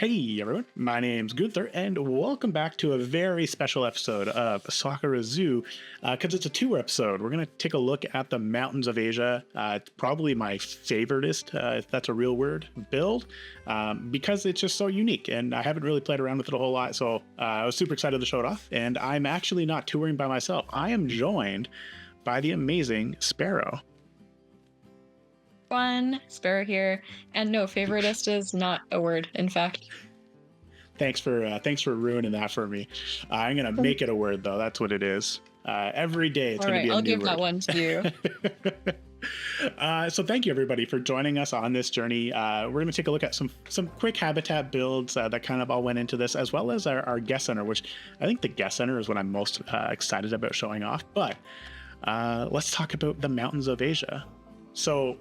Hey everyone, my name's Gunther, and welcome back to a very special episode of Sakura Zoo, because it's a tour episode. We're going to take a look at the mountains of Asia. It's probably my favoritist, if that's a real word, build, because it's just so unique, and I haven't really played around with it a whole lot, so I was super excited to show it off, and I'm actually not touring by myself. I am joined by the amazing Sparrow. Fun, Sparrow here, and no, favoritist is not a word. In fact, Thanks for ruining that for me. I'm gonna make it a word though. That's what it is. Every day it's all gonna right, be a I'll new give word. that one to you. So thank you everybody for joining us on this journey. We're gonna take a look at some quick habitat builds that kind of all went into this, as well as our guest center, which I think the guest center is what I'm most excited about showing off. But let's talk about the mountains of Asia. So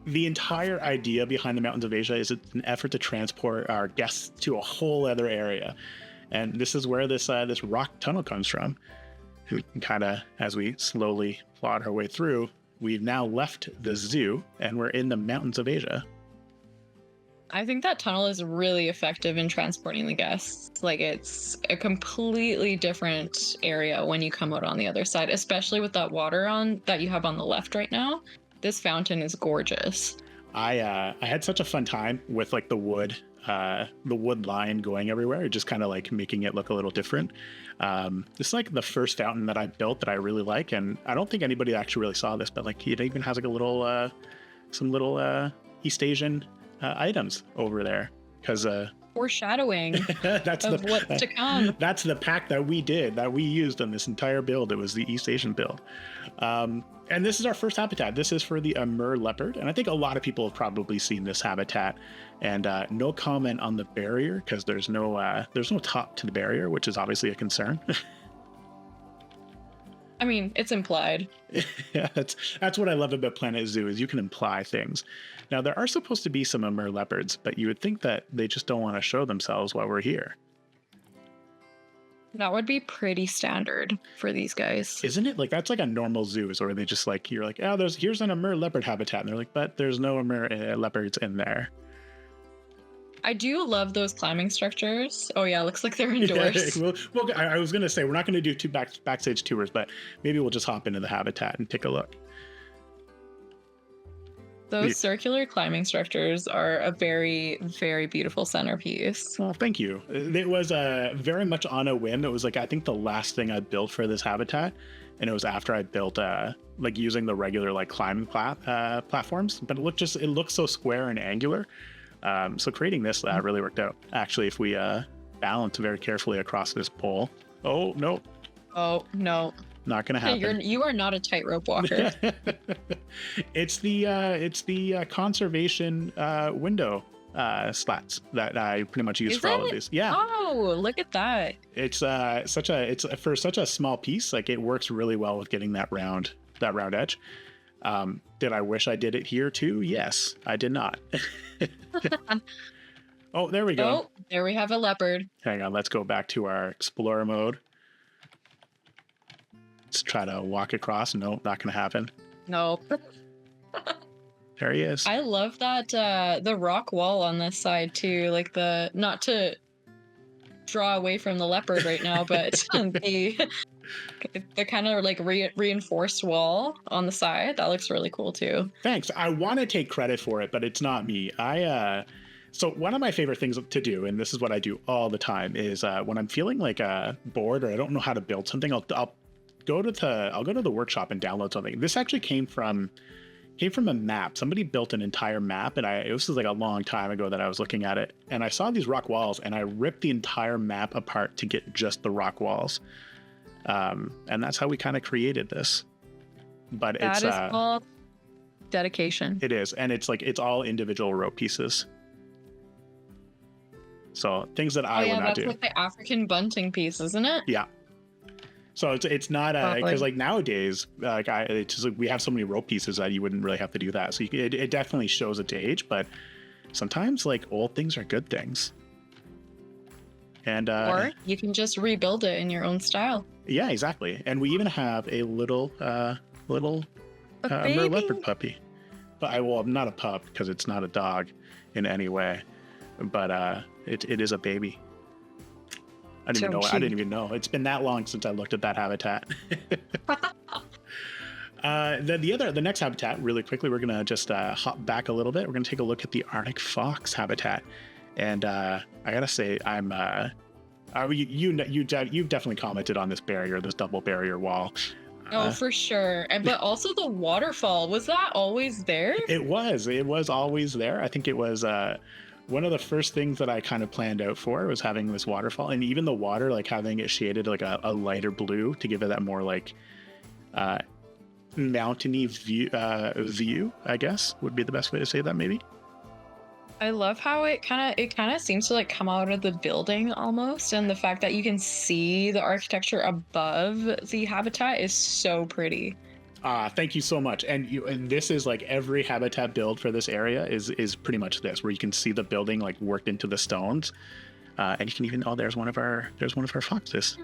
the entire idea behind the mountains of Asia is it's an effort to transport our guests to a whole other area. And this is where this rock tunnel comes from. We can kind of, as we slowly plod our way through, we've now left the zoo and we're in the mountains of Asia. I think that tunnel is really effective in transporting the guests. Like, it's a completely different area when you come out on the other side, especially with that water on that you have on the left right now. This fountain is gorgeous. I had such a fun time with like the wood line going everywhere, just kind of like making it look a little different. This is like the first fountain that I built that I really like, and I don't think anybody actually really saw this, but like it even has like a little some little East Asian items over there, because Foreshadowing that's of what's to come. That's the pack that we used on this entire build. It was the East Asian build. And this is our first habitat. This is for the Amur leopard. And I think a lot of people have probably seen this habitat. And no comment on the barrier, because there's no top to the barrier, which is obviously a concern. I mean, it's implied. Yeah, that's what I love about Planet Zoo, is you can imply things. Now, there are supposed to be some Amur leopards, but you would think that they just don't want to show themselves while we're here. That would be pretty standard for these guys. Isn't it? Like, that's like a normal zoo, or they just like, you're like, oh, here's an Amur leopard habitat. And they're like, but there's no Amur leopards in there. I do love those climbing structures. Oh yeah, looks like they're indoors. Yeah, well, I was going to say, we're not going to do two backstage tours, but maybe we'll just hop into the habitat and take a look. Those circular climbing structures are a very, very beautiful centerpiece. Well, thank you. It was very much on a whim. It was like, I think the last thing I built for this habitat, and it was after I built like using the regular like climbing platforms, but it looked so square and angular. So creating this really worked out. Actually, if we balance very carefully across this pole. Oh no. Oh no. Not gonna happen. You are not a tightrope walker. It's the conservation window slats that I pretty much use for all of these. Yeah. Oh, look at that. It's for such a small piece. Like, it works really well with getting that round edge. Did I wish I did it here too? Yes, I did not. Oh, there we go. Oh, there we have a leopard. Hang on, let's go back to our explorer mode. Let's try to walk across. Nope, not gonna happen. No. There he is. I love that the rock wall on this side too. Like, not to draw away from the leopard right now, but the kind of like reinforced wall on the side, that looks really cool too. Thanks. I want to take credit for it, but it's not me. So one of my favorite things to do, and this is what I do all the time, is when I'm feeling like bored or I don't know how to build something, I'll go to the workshop and download something. This actually came from a map. Somebody built an entire map, and this was like a long time ago that I was looking at it, and I saw these rock walls, and I ripped the entire map apart to get just the rock walls. And that's how we kind of created this. But that is called dedication. It is, and it's all individual rope pieces. So things that I would not do. That's like the African bunting piece, isn't it? Yeah. So it's not because like nowadays, it's just like we have so many rope pieces that you wouldn't really have to do that. So it definitely shows its age, but sometimes like old things are good things. And or you can just rebuild it in your own style. Yeah, exactly. And we even have a little leopard puppy. But I'm not a pup because it's not a dog in any way. but it is a baby. I didn't So even know. I cute. didn't even know. It's been that long since I looked at that habitat. The next habitat, really quickly, we're gonna just hop back a little bit. We're gonna take a look at the Arctic fox habitat, and I gotta say, you've definitely commented on this barrier, this double barrier wall. Oh, for sure. But also the waterfall, was that always there? It was always there. I think it was one of the first things that I kind of planned out for was having this waterfall, and even the water, like having it shaded like a lighter blue to give it that more like mountainy view, I guess would be the best way to say that, maybe. I love how it kind of seems to like come out of the building almost, and the fact that you can see the architecture above the habitat is so pretty. Thank you so much. And this is like every habitat build for this area is pretty much this, where you can see the building like worked into the stones, and you can even there's one of our foxes.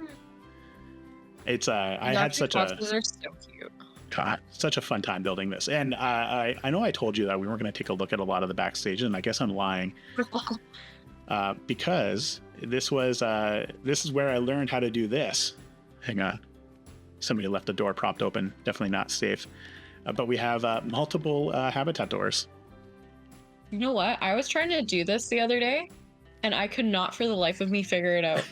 It's I had such foxes are so cute. God, such a fun time building this. And I know I told you that we weren't going to take a look at a lot of the backstage, and I guess I'm lying, because this is where I learned how to do this. Hang on. Somebody left the door propped open. Definitely not safe. But we have multiple habitat doors. You know what? I was trying to do this the other day, and I could not for the life of me figure it out.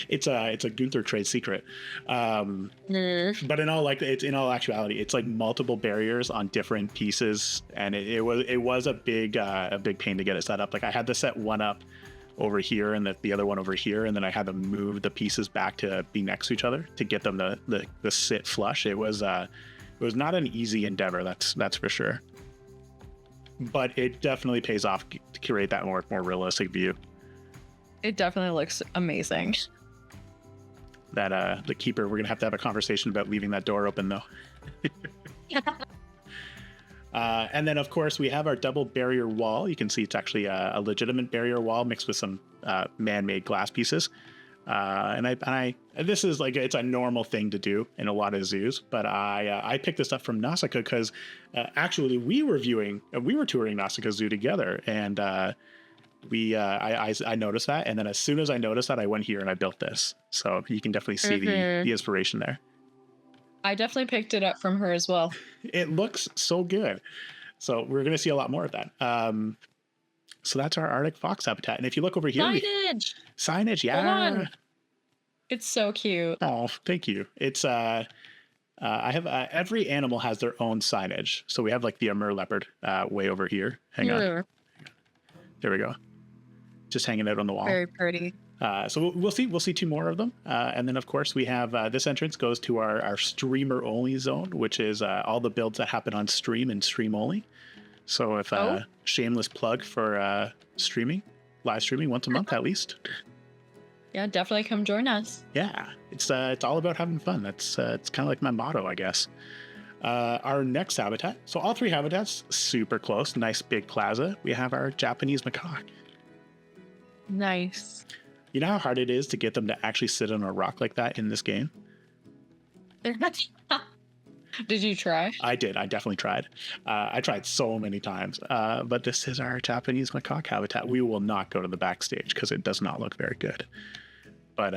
It's a Gunther trade secret. But in all actuality, it's like multiple barriers on different pieces, and it was a big pain to get it set up. Like I had to set one up over here and the other one over here, and then I had to move the pieces back to be next to each other to get them to sit flush. It was not an easy endeavor, that's for sure. But it definitely pays off to create that more realistic view. It definitely looks amazing. That the keeper, we're gonna have to have a conversation about leaving that door open though. And then of course we have our double barrier wall. You can see it's actually a legitimate barrier wall mixed with some man-made glass pieces. And this is like, it's a normal thing to do in a lot of zoos, but I picked this up from Nausicaa because actually we were touring Nausicaa Zoo together, and I noticed that, and then as soon as I noticed that, I went here and I built this. So you can definitely see the inspiration there. I definitely picked it up from her as well. It looks so good. So we're going to see a lot more of that. So that's our Arctic fox habitat. And if you look over here, signage, yeah. Hold on. It's so cute. Oh, thank you. It's I have every animal has their own signage. So we have like the Amur leopard way over here. Hang on. There we go. Just hanging out on the wall. Very pretty. So we'll see two more of them. And then of course we have this entrance goes to our streamer only zone, which is all the builds that happen on stream and stream only. So if shameless plug for live streaming once a month at least. Yeah, definitely come join us. Yeah, it's all about having fun. It's kind of like my motto, I guess. Our next habitat. So all three habitats super close. Nice big plaza. We have our Japanese macaque. Nice. You know how hard it is to get them to actually sit on a rock like that in this game? Did you try? I did. I definitely tried. I tried so many times. But this is our Japanese macaque habitat. We will not go to the backstage because it does not look very good. But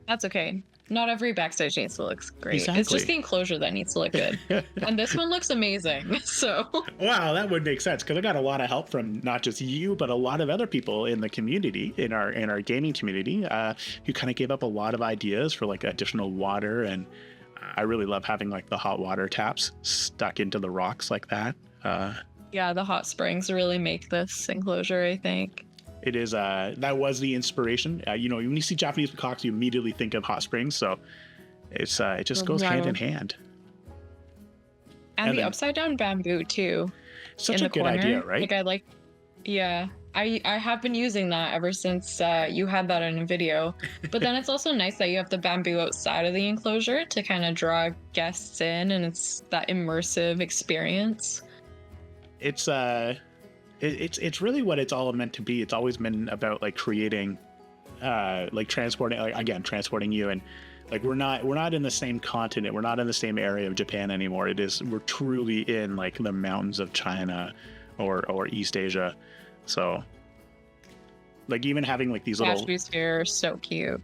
that's okay. Not every backstage needs to look great. Exactly. It's just the enclosure that needs to look good. And this one looks amazing. So wow, that would make sense because I got a lot of help from not just you, but a lot of other people in the community, in our gaming community, who kind of gave up a lot of ideas for like additional water. And I really love having like the hot water taps stuck into the rocks like that. Yeah, the hot springs really make this enclosure, I think. It is that was the inspiration. When you see Japanese macaques, you immediately think of hot springs, so it just goes hand in hand. And the upside down bamboo too. Such a good idea, right? I have been using that ever since you had that in a video. But then it's also nice that you have the bamboo outside of the enclosure to kind of draw guests in, and it's that immersive experience. It's really what it's all meant to be. It's always been about like creating, transporting you, and like we're not in the same continent. We're not in the same area of Japan anymore. We're truly in like the mountains of China or East Asia. So Like even having like these little Cashews here are so cute.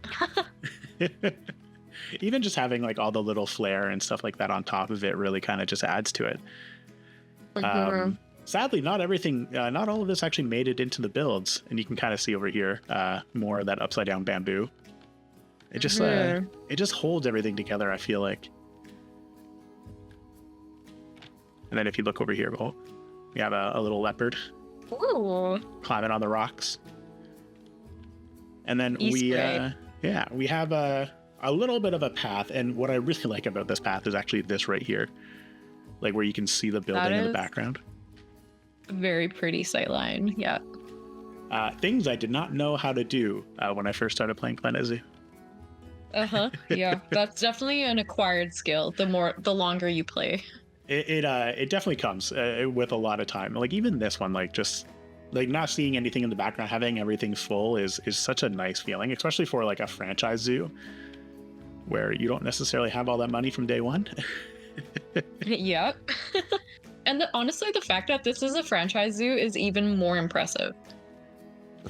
even just having like all the little flair and stuff like that on top of it really kind of just adds to it. Sadly, not everything, not all of this actually made it into the builds, and you can kind of see over here more of that upside down bamboo. It just holds everything together, I feel like. And then if you look over here, oh, we have a little leopard. Ooh. Climbing on the rocks. And then we have a little bit of a path, and what I really like about this path is actually this right here, like where you can see the building in the background. Very pretty sightline. Yeah. Things I did not know how to do when I first started playing Planet Zoo. Yeah, that's definitely an acquired skill. The longer you play. It definitely comes with a lot of time. Like even this one, like just like not seeing anything in the background, having everything full is such a nice feeling, especially for like a franchise zoo where you don't necessarily have all that money from day one. Yep. And honestly, the fact that this is a franchise zoo is even more impressive.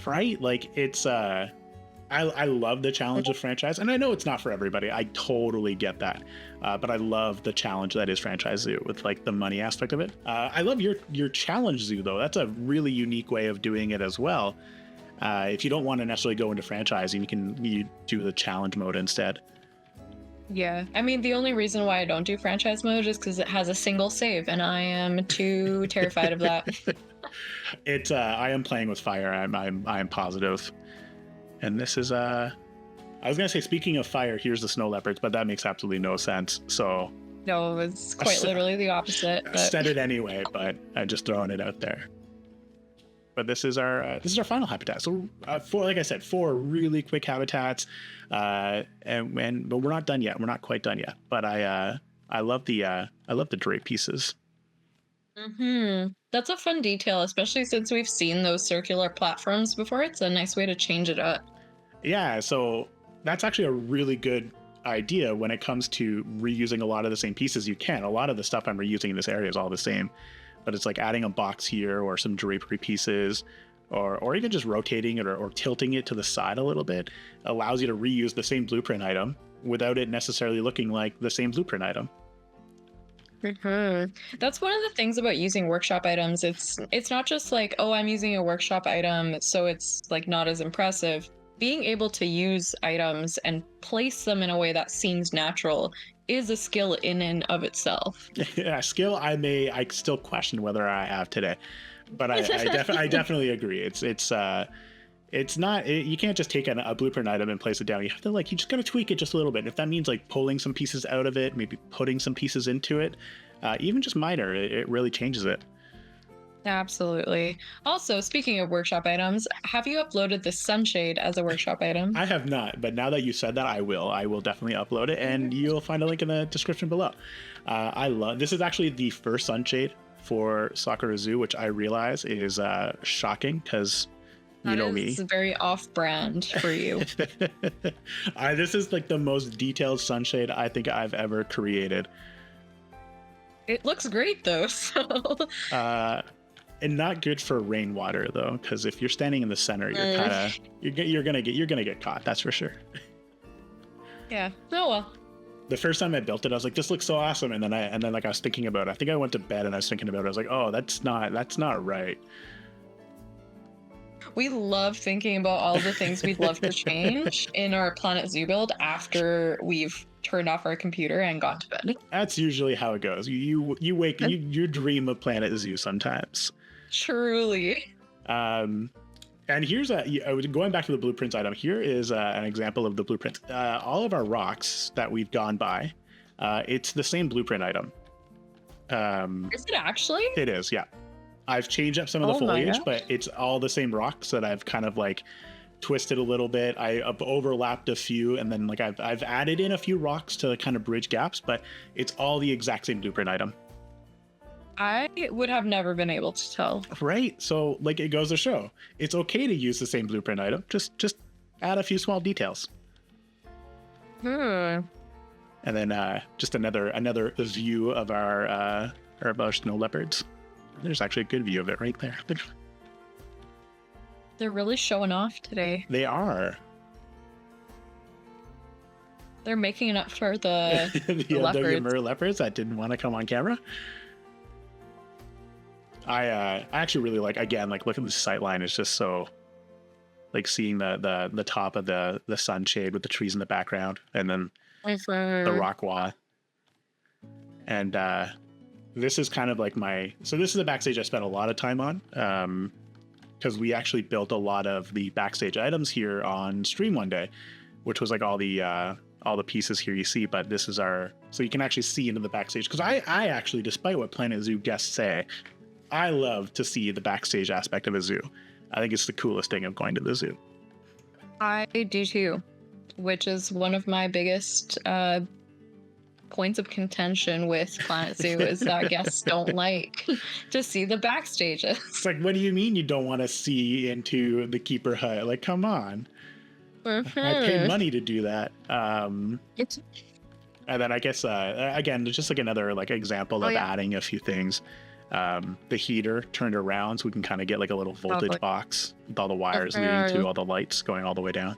Right? Like it's I love the challenge of franchise, and I know it's not for everybody. I totally get that, but I love the challenge that is franchise zoo with like the money aspect of it. I love your challenge zoo though. That's a really unique way of doing it as well. If you don't want to necessarily go into franchising, you do the challenge mode instead. Yeah, I mean the only reason why I don't do franchise mode is because it has a single save, and I am too terrified of that. I am playing with fire. I'm positive. And this is I was gonna say, speaking of fire, here's the snow leopards, but that makes absolutely no sense. So no, it's quite literally the opposite. I said it anyway, but I'm just throwing it out there. But this is our final habitat. So like I said, 4 really quick habitats, but we're not done yet. We're not quite done yet. But I love the drape pieces. That's a fun detail, especially since we've seen those circular platforms before. It's a nice way to change it up. Yeah, so that's actually a really good idea when it comes to reusing a lot of the same pieces you can. A lot of the stuff I'm reusing in this area is all the same, but it's like adding a box here or some drapery pieces, or even just rotating it or tilting it to the side a little bit allows you to reuse the same blueprint item without it necessarily looking like the same blueprint item. That's one of the things about using workshop items. It's not just like, oh, I'm using a workshop item, so it's like not as impressive. Being able to use items and place them in a way that seems natural is a skill in and of itself. Yeah, skill I still question whether I have today, but I definitely agree. It's not, you can't just take a blueprint item and place it down. You have to you just got to tweak it just a little bit. And if that means like pulling some pieces out of it, maybe putting some pieces into it, even just minor, it really changes it. Absolutely. Also, speaking of workshop items, have you uploaded the sunshade as a workshop item? I have not, but now that you said that, I will definitely upload it, and you'll find a link in the description below. This is actually the first sunshade for Sakura Zoo, which I realize is shocking because you know me. It's very off-brand for you. This is like the most detailed sunshade I think I've ever created. It looks great though. So. And not good for rainwater though, because if you're standing in the center, you're gonna get caught. That's for sure. Yeah. Oh well. The first time I built it, I was like, "This looks so awesome," and then I was thinking about it. I think I went to bed and I was thinking about it. I was like, "Oh, that's not right." We love thinking about all the things we'd love to change in our Planet Zoo build after we've turned off our computer and gone to bed. That's usually how it goes. You wake, you dream of Planet Zoo sometimes. Truly. And here's going back to the blueprints item. Here is an example of the blueprints. All of our rocks that we've gone by, it's the same blueprint item. Is it actually? It is, yeah. I've changed up some of the foliage, but it's all the same rocks that I've kind of like twisted a little bit. I've overlapped a few, and then like I've added in a few rocks to kind of bridge gaps, but it's all the exact same blueprint item. I would have never been able to tell. Right. So like it goes to show it's okay to use the same blueprint item. Just add a few small details. And then just another view of our snow leopards. There's actually a good view of it right there. They're really showing off today. They are. They're making it up for the The leopards. Amur leopards that didn't want to come on camera. I actually really like, again, like look at the sight line. It's just so like seeing the top of the sunshade with the trees in the background, and then the rock wall. And this is kind of like so this is a backstage I spent a lot of time on, because we actually built a lot of the backstage items here on stream one day, which was like all the pieces here you see. But this is so you can actually see into the backstage, because I actually, despite what Planet Zoo guests say, I love to see the backstage aspect of a zoo. I think it's the coolest thing of going to the zoo. I do too, which is one of my biggest points of contention with Planet Zoo is that guests don't like to see the backstages. It's like, what do you mean you don't want to see into the keeper hut? Like, come on. I paid money to do that. And then I guess, again, just like another like example of adding a few things. The heater turned around so we can kind of get like a little voltage box with all the wires leading to all the lights going all the way down.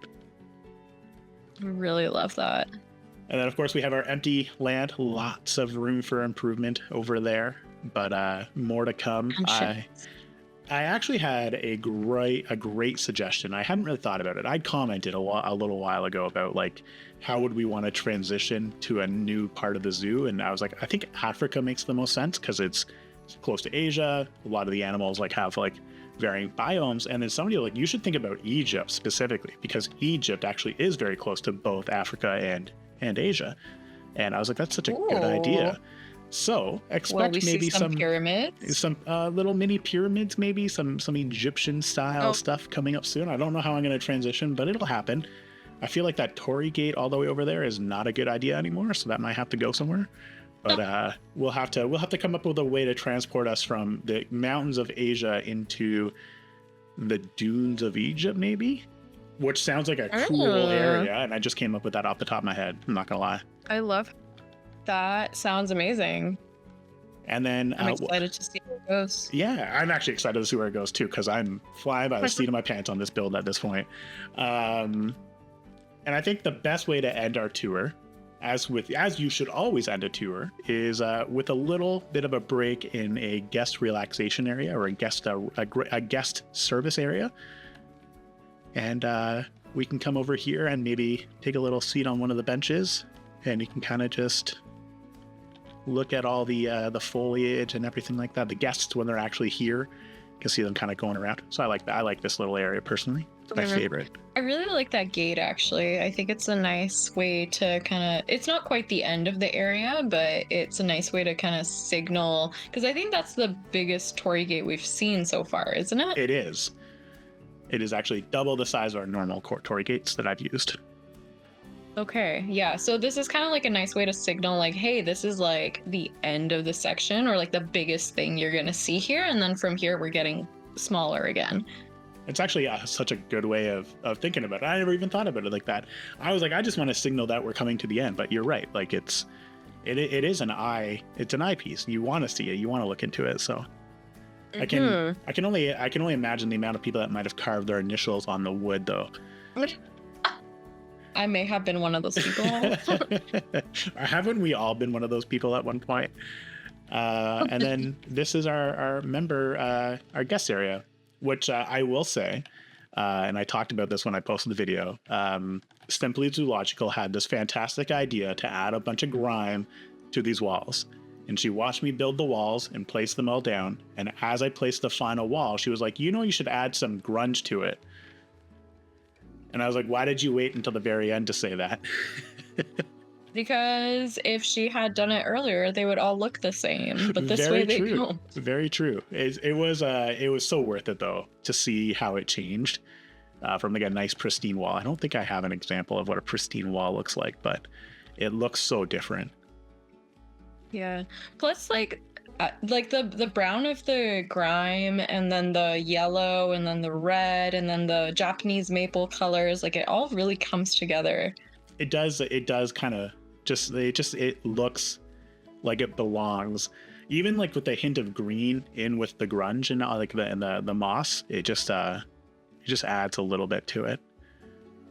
I really love that. And then of course we have our empty land, lots of room for improvement over there, but more to come. I actually had a great suggestion. I hadn't really thought about it. I'd commented a little while ago about like how would we want to transition to a new part of the zoo, and I was like, I think Africa makes the most sense because it's close to Asia. A lot of the animals like have like varying biomes, and then somebody like, you should think about Egypt specifically, because Egypt actually is very close to both Africa and Asia. And I was like, that's such a good idea. So expect maybe some pyramids, some little mini pyramids, maybe some Egyptian style stuff coming up soon. I don't know how I'm going to transition, but it'll happen. I feel like that Torii gate all the way over there is not a good idea anymore, so that might have to go somewhere. But we'll have to come up with a way to transport us from the mountains of Asia into the dunes of Egypt, maybe, which sounds like a cool area. And I just came up with that off the top of my head. I'm not gonna lie. I love that. Sounds amazing. And then I'm excited to see where it goes. Yeah, I'm actually excited to see where it goes too, because I'm flying by the seat of my pants on this build at this point. And I think the best way to end our tour, as you should always end a tour, is with a little bit of a break in a guest relaxation area or a guest service area, and we can come over here and maybe take a little seat on one of the benches, and you can kind of just look at all the foliage and everything like that. The guests, when they're actually here, you can see them kind of going around. So I like that. I like this little area personally. It's my favorite. I really like that gate, actually. I think it's a nice way to kind of, it's not quite the end of the area, but it's a nice way to kind of signal, because I think that's the biggest Torii gate we've seen so far, isn't it? It is. It is actually double the size of our normal Torii gates that I've used. Okay, yeah. So this is kind of like a nice way to signal like, hey, this is like the end of the section, or like the biggest thing you're going to see here. And then from here, we're getting smaller again. It's actually such a good way of thinking about it. I never even thought about it like that. I was like, I just want to signal that we're coming to the end. But you're right. Like it is an eye. It's an eyepiece. You want to see it. You want to look into it. So I can only imagine the amount of people that might have carved their initials on the wood, though. I may have been one of those people. Haven't we all been one of those people at one point? And then this is our member, our guest area, which I will say, and I talked about this when I posted the video, Simply Zoological had this fantastic idea to add a bunch of grime to these walls. And she watched me build the walls and place them all down. And as I placed the final wall, she was like, you should add some grunge to it. And I was like, why did you wait until the very end to say that? Because if she had done it earlier, they would all look the same. But this way they don't. Very true. It was so worth it, though, to see how it changed from like a nice pristine wall. I don't think I have an example of what a pristine wall looks like, but it looks so different. Yeah. Plus, like the brown of the grime, and then the yellow, and then the red, and then the Japanese maple colors, like it all really comes together. It does kind of it looks like it belongs, even like with the hint of green in with the grunge and like the moss. It It just adds a little bit to it.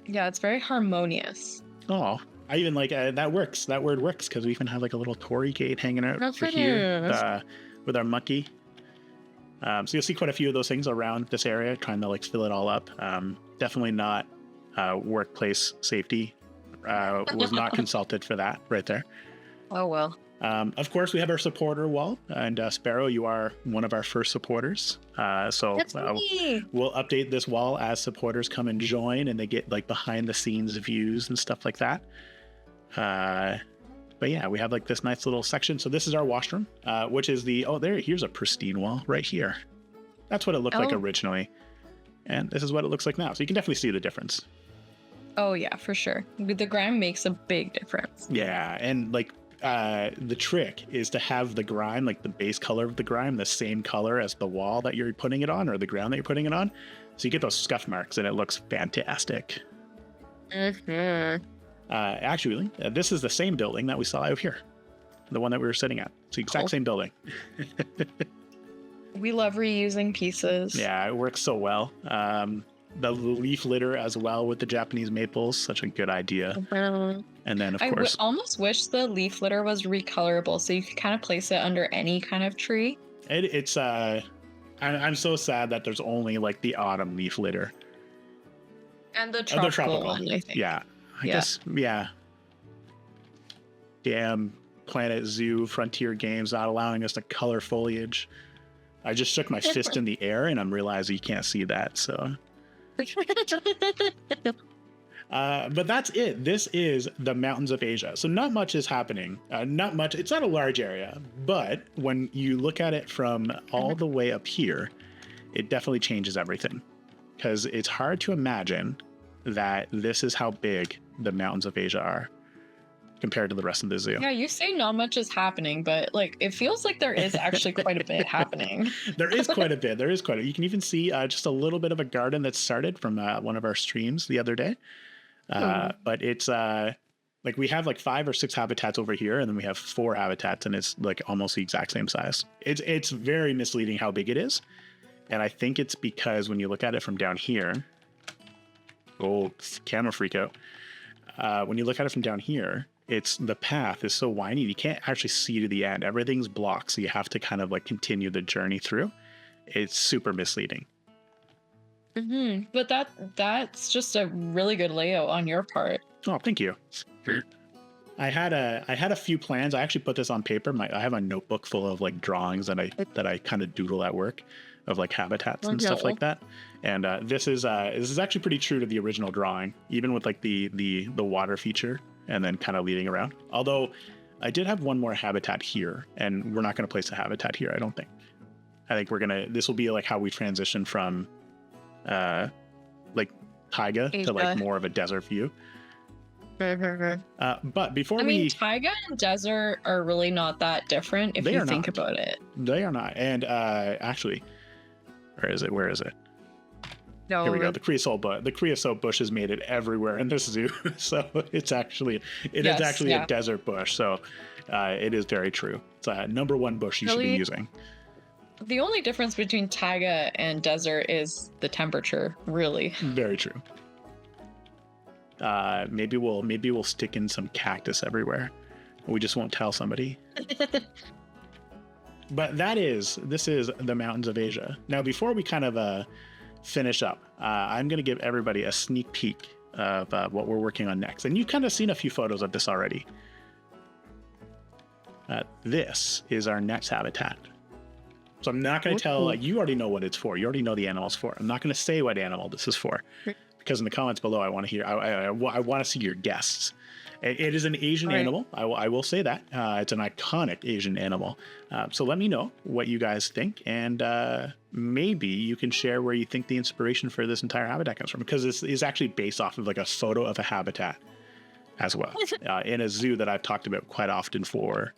Yeah, it's very harmonious. Oh, I even like that works. That word works because we even have like a little Torii gate hanging out That's for what here it is. with our monkey. So you'll see quite a few of those things around this area, trying to like fill it all up. Definitely not workplace safety. Was not consulted for that right there. Oh, well. Of course, we have our supporter wall, and Sparrow, you are one of our first supporters. So That's me. we'll update this wall as supporters come and join, and they get like behind the scenes views and stuff like that. But yeah, we have like this nice little section. So this is our washroom, which is here's a pristine wall right here. That's what it looked like originally. And this is what it looks like now. So you can definitely see the difference. Oh, yeah, for sure. The grime makes a big difference. Yeah. And like the trick is to have the grime, like the base color of the grime, the same color as the wall that you're putting it on or the ground that you're putting it on. So you get those scuff marks and it looks fantastic. Mm-hmm. Actually, this is the same building that we saw out here. The one that we were sitting at. It's the exact same building. We love reusing pieces. Yeah, it works so well. The leaf litter as well with the Japanese maples, such a good idea. And then, of course, I almost wish the leaf litter was recolorable so you could kind of place it under any kind of tree. I'm so sad that there's only like the autumn leaf litter. And the tropical one, I think. Yeah. I guess, yeah. Damn Planet Zoo Frontier Games not allowing us to color foliage. I just shook my fist in the air and I'm realizing you can't see that, so. But that's it. This is the mountains of Asia. So not much is happening. Not much. It's not a large area, but when you look at it from all the way up here, it definitely changes everything. Because it's hard to imagine that this is how big the mountains of Asia are compared to the rest of the zoo. Yeah, you say not much is happening, but like it feels like there is actually quite a bit happening. There is quite a bit. You can even see just a little bit of a garden that started from one of our streams the other day. But it's like we have like 5 or 6 habitats over here, and then we have 4 habitats, and it's like almost the exact same size. It's very misleading how big it is. And I think it's because when you look at it from down here, camera freak out. When you look at it from down here, the path is so windy, you can't actually see to the end. Everything's blocked, so you have to kind of like continue the journey through. It's super misleading. Mm-hmm. But that's just a really good layout on your part. Oh, thank you. I had a few plans. I actually put this on paper. I have a notebook full of like drawings that I kind of doodle at work of like habitats and stuff like that. And this is actually pretty true to the original drawing, even with like the water feature and then kind of leading around. Although I did have one more habitat here, and we're not going to place a habitat here, I don't think. I think this will be like how we transition from like taiga to like more of a desert view. But before taiga and desert are really not that different if you think about it. They are not. And actually, where is it? No, here we go. The creosote bush has made it everywhere in this zoo. So it's actually a desert bush. So it is very true. It's a number 1 bush you should be using. The only difference between taiga and desert is the temperature, really. Very true. Maybe we'll stick in some cactus everywhere. We just won't tell somebody. But this is the mountains of Asia. Now, before we kind of finish up, I'm going to give everybody a sneak peek of what we're working on next. And you've kind of seen a few photos of this already. This is our next habitat. So I'm not going to tell, you already know what it's for. You already know the animal's for. I'm not going to say what animal this is for, because in the comments below, I want to hear, I want to see your guesses. It is an Asian animal. I will say that. It's an iconic Asian animal. So let me know what you guys think. And maybe you can share where you think the inspiration for this entire habitat comes from, because this is actually based off of like a photo of a habitat as well in a zoo that I've talked about quite often for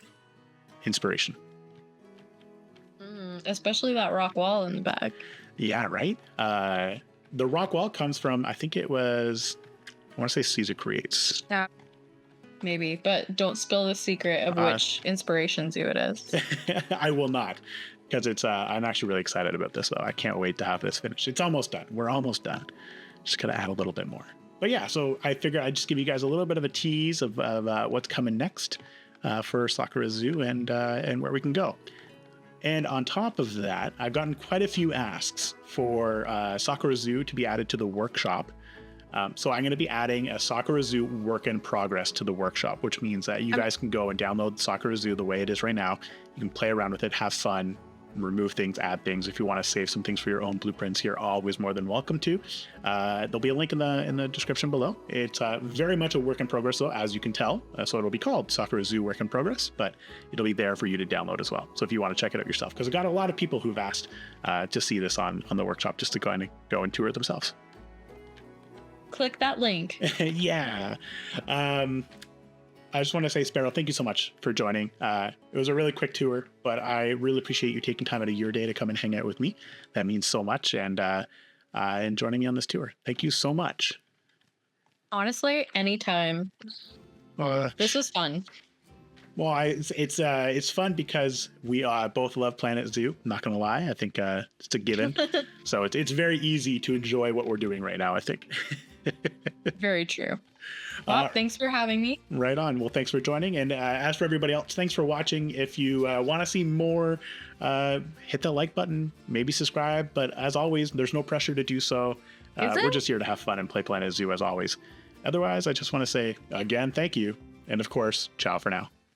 inspiration. Especially that rock wall in the back. Yeah, right? The rock wall comes from, I think it was, I want to say Caesar Creates. Yeah. Maybe, but don't spill the secret of which inspiration zoo it is. I will not. because it's I'm actually really excited about this though. I can't wait to have this finished. It's almost done. We're almost done. Just gotta add a little bit more. But yeah, so I figure I'd just give you guys a little bit of a tease of what's coming next for Sakura Zoo and where we can go. And on top of that, I've gotten quite a few asks for Sakura Zoo to be added to the workshop. So I'm going to be adding a Sakura Zoo work in progress to the workshop, which means that you guys can go and download Sakura Zoo the way it is right now. You can play around with it, have fun, remove things, add things. If you want to save some things for your own blueprints, you're always more than welcome to. There'll be a link in the description below. It's very much a work in progress though, as you can tell. So it'll be called Sakura Zoo Work in Progress, but it'll be there for you to download as well. So if you want to check it out yourself, because I've got a lot of people who've asked to see this on the workshop, just to go and tour it themselves. Click that link. Yeah. I just want to say, Sparrow, thank you so much for joining. It was a really quick tour, but I really appreciate you taking time out of your day to come and hang out with me. That means so much. And joining me on this tour. Thank you so much. Honestly, anytime. This was fun. Well, it's fun because we both love Planet Zoo. I'm not gonna lie, I think it's a given. So it's very easy to enjoy what we're doing right now, I think. Very true. Well, thanks for having me. Right on. Well, thanks for joining. And as for everybody else, thanks for watching. If you want to see more, hit the like button, maybe subscribe. But as always, there's no pressure to do so. We're just here to have fun and play Planet Zoo as always. Otherwise, I just want to say again, thank you. And of course, ciao for now.